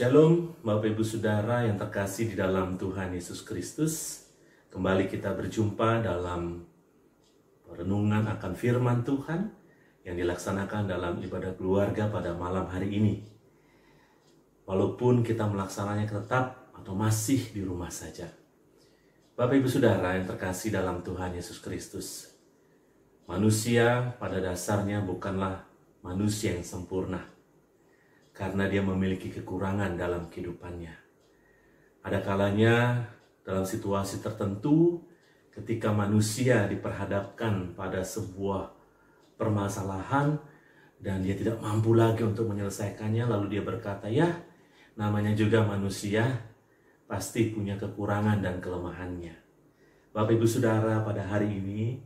Shalom Bapak Ibu Saudara yang terkasih di dalam Tuhan Yesus Kristus. Kembali kita berjumpa dalam renungan akan firman Tuhan yang dilaksanakan dalam ibadah keluarga pada malam hari ini. Walaupun kita melaksananya tetap atau masih di rumah saja. Bapak Ibu Saudara yang terkasih dalam Tuhan Yesus Kristus. Manusia pada dasarnya bukanlah manusia yang sempurna. Karena dia memiliki kekurangan dalam kehidupannya. Ada kalanya dalam situasi tertentu ketika manusia diperhadapkan pada sebuah permasalahan dan dia tidak mampu lagi untuk menyelesaikannya, lalu dia berkata, ya namanya juga manusia pasti punya kekurangan dan kelemahannya. Bapak Ibu Saudara, pada hari ini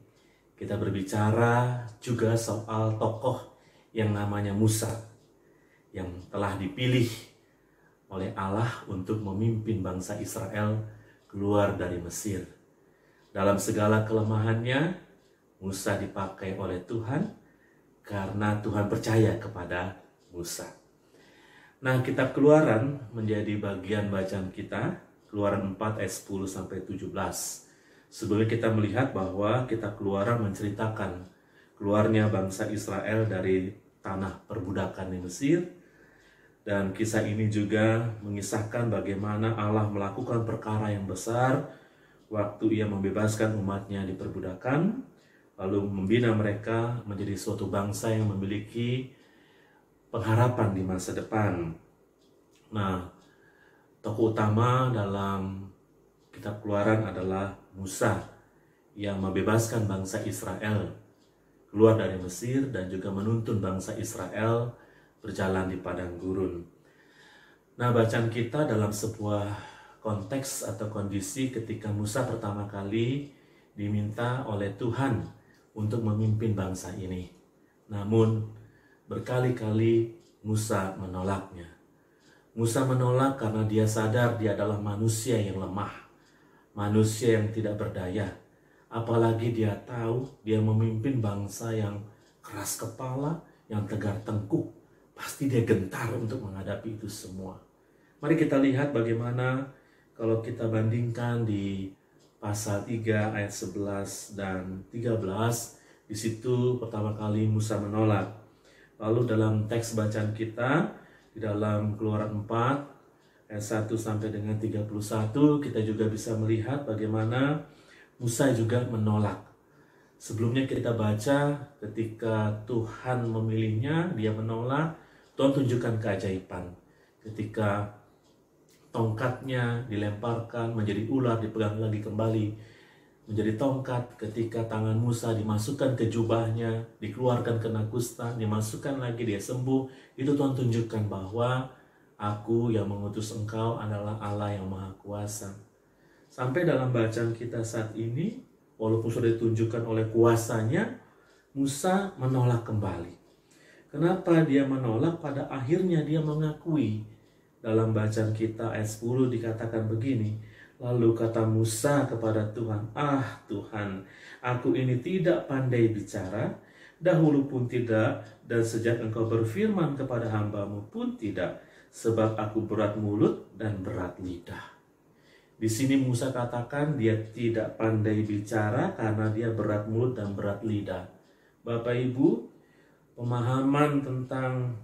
kita berbicara juga soal tokoh yang namanya Musa, yang telah dipilih oleh Allah untuk memimpin bangsa Israel keluar dari Mesir. Dalam segala kelemahannya, Musa dipakai oleh Tuhan karena Tuhan percaya kepada Musa. Nah, kitab Keluaran menjadi bagian bacaan kita, Keluaran 4 ayat 10-17. Sebelumnya kita melihat bahwa kitab Keluaran menceritakan keluarnya bangsa Israel dari tanah perbudakan di Mesir. Dan kisah ini juga mengisahkan bagaimana Allah melakukan perkara yang besar waktu ia membebaskan umatnya di perbudakan, lalu membina mereka menjadi suatu bangsa yang memiliki pengharapan di masa depan. Nah, tokoh utama dalam kitab Keluaran adalah Musa yang membebaskan bangsa Israel keluar dari Mesir dan juga menuntun bangsa Israel berjalan di padang gurun. Nah, bacaan kita dalam sebuah konteks atau kondisi ketika Musa pertama kali diminta oleh Tuhan untuk memimpin bangsa ini. Namun, berkali-kali Musa menolaknya. Musa menolak karena dia sadar dia adalah manusia yang lemah, manusia yang tidak berdaya. Apalagi dia tahu dia memimpin bangsa yang keras kepala, yang tegar tengkuk. Pasti dia gentar untuk menghadapi itu semua. Mari kita lihat bagaimana kalau kita bandingkan di pasal 3 ayat 11 dan 13. Di situ pertama kali Musa menolak. Lalu dalam teks bacaan kita di dalam Keluaran 4 ayat 1 sampai dengan 31 kita juga bisa melihat bagaimana Musa juga menolak. Sebelumnya kita baca ketika Tuhan memilihnya, dia menolak. Tuhan tunjukkan keajaiban ketika tongkatnya dilemparkan menjadi ular, dipegang lagi kembali menjadi tongkat. Ketika tangan Musa dimasukkan ke jubahnya, dikeluarkan kena kusta, dimasukkan lagi, dia sembuh. Itu Tuhan tunjukkan bahwa aku yang mengutus engkau adalah Allah yang Maha Kuasa. Sampai dalam bacaan kita saat ini, walaupun sudah ditunjukkan oleh kuasanya, Musa menolak kembali. Kenapa dia menolak? Pada akhirnya dia mengakui. Dalam bacaan kita ayat 10 dikatakan begini, lalu kata Musa kepada Tuhan, ah Tuhan, aku ini tidak pandai bicara, dahulu pun tidak, dan sejak engkau berfirman kepada hambamu pun tidak, sebab aku berat mulut dan berat lidah. Di sini Musa katakan dia tidak pandai bicara karena dia berat mulut dan berat lidah. Bapak Ibu, pemahaman tentang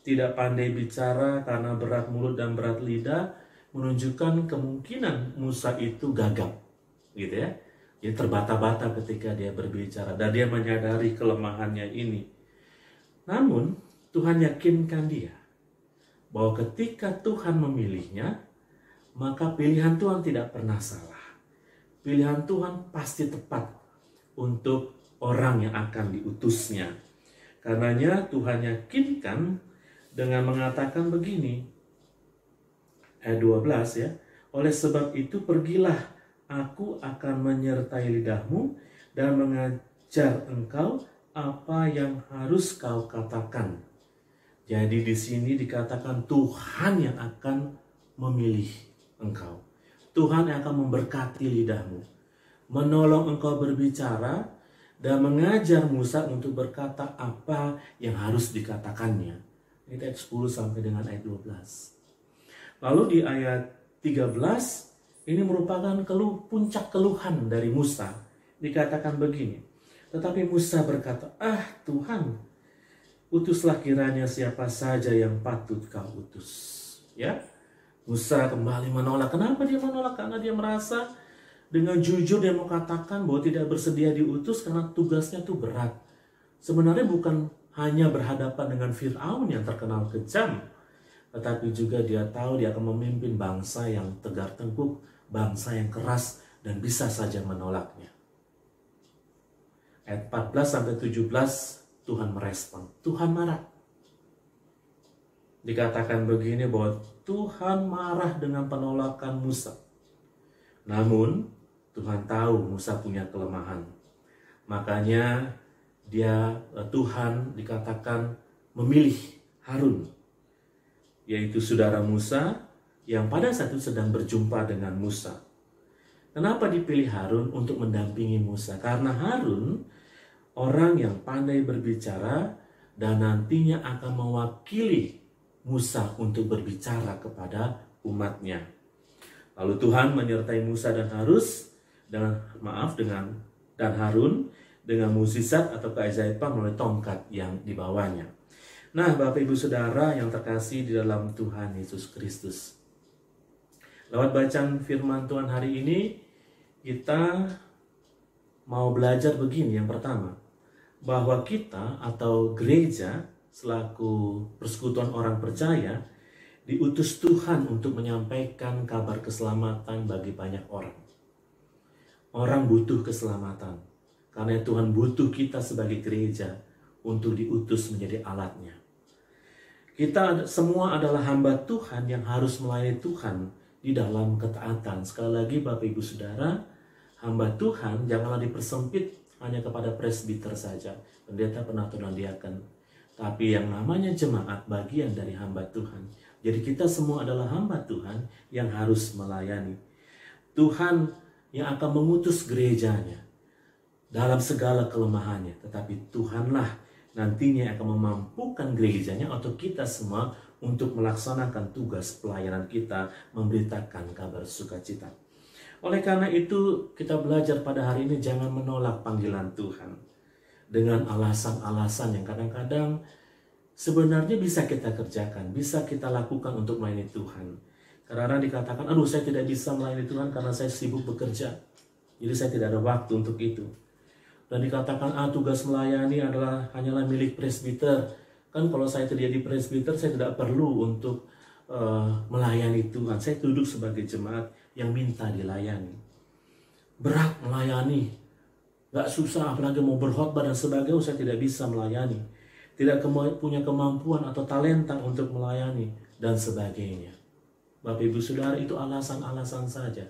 tidak pandai bicara karena berat mulut dan berat lidah menunjukkan kemungkinan Musa itu gagap, gitu ya. Dia terbata-bata ketika dia berbicara dan dia menyadari kelemahannya ini. Namun Tuhan yakinkan dia bahwa ketika Tuhan memilihnya, maka pilihan Tuhan tidak pernah salah. Pilihan Tuhan pasti tepat untuk orang yang akan diutusnya. Karenanya Tuhan yakinkan dengan mengatakan begini, ayat 12 ya, oleh sebab itu pergilah, aku akan menyertai lidahmu dan mengajar engkau apa yang harus kau katakan. Jadi di sini dikatakan Tuhan yang akan memilih engkau. Tuhan yang akan memberkati lidahmu, menolong engkau berbicara, dan mengajar Musa untuk berkata apa yang harus dikatakannya. Ini ayat 10 sampai dengan ayat 12. Lalu di ayat 13, ini merupakan puncak keluhan dari Musa. Dikatakan begini, tetapi Musa berkata, Tuhan, utuslah kiranya siapa saja yang patut kau utus. Ya, Musa kembali menolak. Kenapa dia menolak? Karena dia merasa dengan jujur dia mau katakan bahwa tidak bersedia diutus karena tugasnya itu berat. Sebenarnya bukan hanya berhadapan dengan Fir'aun yang terkenal kejam, tetapi juga dia tahu dia akan memimpin bangsa yang tegar tengkuk, bangsa yang keras dan bisa saja menolaknya. Ayat 14-17 Tuhan merespon, Tuhan marah. Dikatakan begini bahwa Tuhan marah dengan penolakan Musa. Namun Tuhan tahu Musa punya kelemahan. Makanya Tuhan dikatakan memilih Harun, yaitu saudara Musa yang pada saat itu sedang berjumpa dengan Musa. Kenapa dipilih Harun untuk mendampingi Musa? Karena Harun orang yang pandai berbicara dan nantinya akan mewakili Musa untuk berbicara kepada umatnya. Lalu Tuhan menyertai Musa dan Harun dengan mukjizat atau keajaiban melalui tongkat yang dibawanya. Nah, Bapak Ibu Saudara yang terkasih di dalam Tuhan Yesus Kristus, lewat bacaan firman Tuhan hari ini kita mau belajar begini. Yang pertama, bahwa kita atau gereja selaku persekutuan orang percaya diutus Tuhan untuk menyampaikan kabar keselamatan bagi banyak orang. Orang butuh keselamatan. Karena Tuhan butuh kita sebagai gereja untuk diutus menjadi alatnya. Kita semua adalah hamba Tuhan yang harus melayani Tuhan di dalam ketaatan. Sekali lagi Bapak Ibu Saudara, hamba Tuhan janganlah dipersempit hanya kepada presbiter saja, pendeta, penatua, dan diaken. Tapi yang namanya jemaat bagian dari hamba Tuhan. Jadi kita semua adalah hamba Tuhan yang harus melayani. Tuhan yang akan mengutus gerejanya dalam segala kelemahannya. Tetapi Tuhanlah nantinya akan memampukan gerejanya atau kita semua untuk melaksanakan tugas pelayanan kita, memberitakan kabar sukacita. Oleh karena itu kita belajar pada hari ini jangan menolak panggilan Tuhan dengan alasan-alasan yang kadang-kadang sebenarnya bisa kita kerjakan, bisa kita lakukan untuk melayani Tuhan. Karena dikatakan, saya tidak bisa melayani Tuhan karena saya sibuk bekerja, jadi saya tidak ada waktu untuk itu. Dan dikatakan, tugas melayani hanyalah milik presbiter. Kan kalau saya tidak di presbiter, saya tidak perlu untuk melayani Tuhan. Saya duduk sebagai jemaat yang minta dilayani. Berat melayani, gak susah, apalagi mau berkhotbah dan sebagainya, saya tidak bisa melayani. Tidak punya kemampuan atau talenta untuk melayani, dan sebagainya. Bapak Ibu Saudara, itu alasan-alasan saja.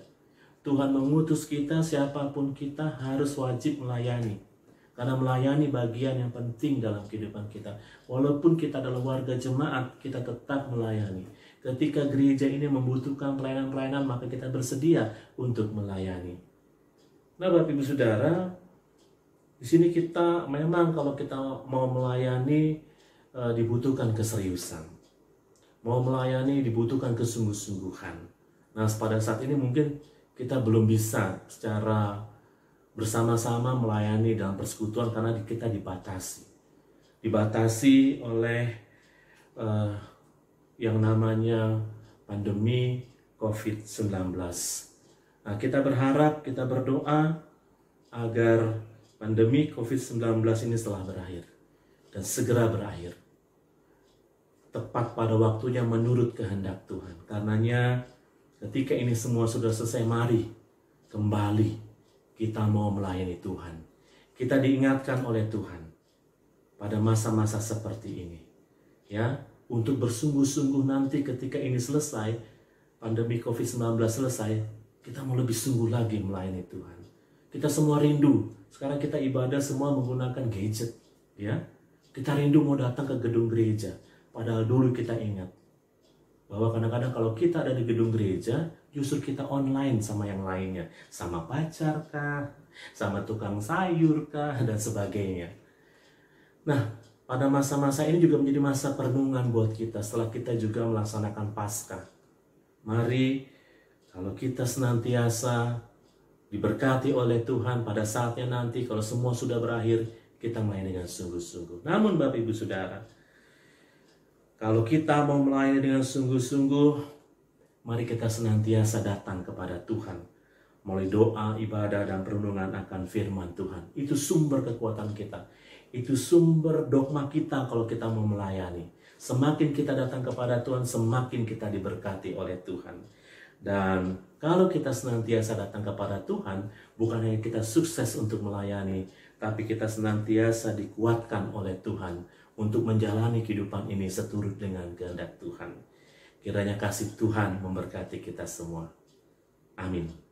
Tuhan mengutus kita, siapapun kita harus wajib melayani. Karena melayani bagian yang penting dalam kehidupan kita. Walaupun kita adalah warga jemaat, kita tetap melayani. Ketika gereja ini membutuhkan pelayanan-pelayanan, maka kita bersedia untuk melayani. Nah, Bapak Ibu Saudara, di sini kita memang kalau kita mau melayani dibutuhkan keseriusan. Mau melayani dibutuhkan kesungguh-sungguhan. Nah, pada saat ini mungkin kita belum bisa secara bersama-sama melayani dalam persekutuan karena kita dibatasi oleh yang namanya pandemi COVID-19. Nah, kita berharap, kita berdoa agar pandemi COVID-19 ini telah berakhir dan segera berakhir tepat pada waktunya menurut kehendak Tuhan. Karenanya ketika ini semua sudah selesai, mari kembali kita mau melayani Tuhan. Kita diingatkan oleh Tuhan pada masa-masa seperti ini, ya, untuk bersungguh-sungguh nanti ketika ini selesai, pandemi COVID-19 selesai, kita mau lebih sungguh lagi melayani Tuhan. Kita semua rindu. Sekarang kita ibadah semua menggunakan gadget, ya. Kita rindu mau datang ke gedung gereja. Padahal dulu kita ingat bahwa kadang-kadang kalau kita ada di gedung gereja, justru kita online sama yang lainnya. Sama pacar kah, sama tukang sayur kah, dan sebagainya. Nah, pada masa-masa ini juga menjadi masa perenungan buat kita setelah kita juga melaksanakan Paskah. Mari kalau kita senantiasa diberkati oleh Tuhan pada saatnya nanti, kalau semua sudah berakhir, kita melayani dengan sungguh-sungguh. Namun Bapak Ibu Saudara, kalau kita mau melayani dengan sungguh-sungguh, mari kita senantiasa datang kepada Tuhan melalui doa, ibadah, dan perenungan akan firman Tuhan. Itu sumber kekuatan kita. Itu sumber dogma kita kalau kita mau melayani. Semakin kita datang kepada Tuhan, semakin kita diberkati oleh Tuhan. Dan kalau kita senantiasa datang kepada Tuhan, bukan hanya kita sukses untuk melayani, tapi kita senantiasa dikuatkan oleh Tuhan untuk menjalani kehidupan ini seturut dengan kehendak Tuhan. Kiranya kasih Tuhan memberkati kita semua. Amin.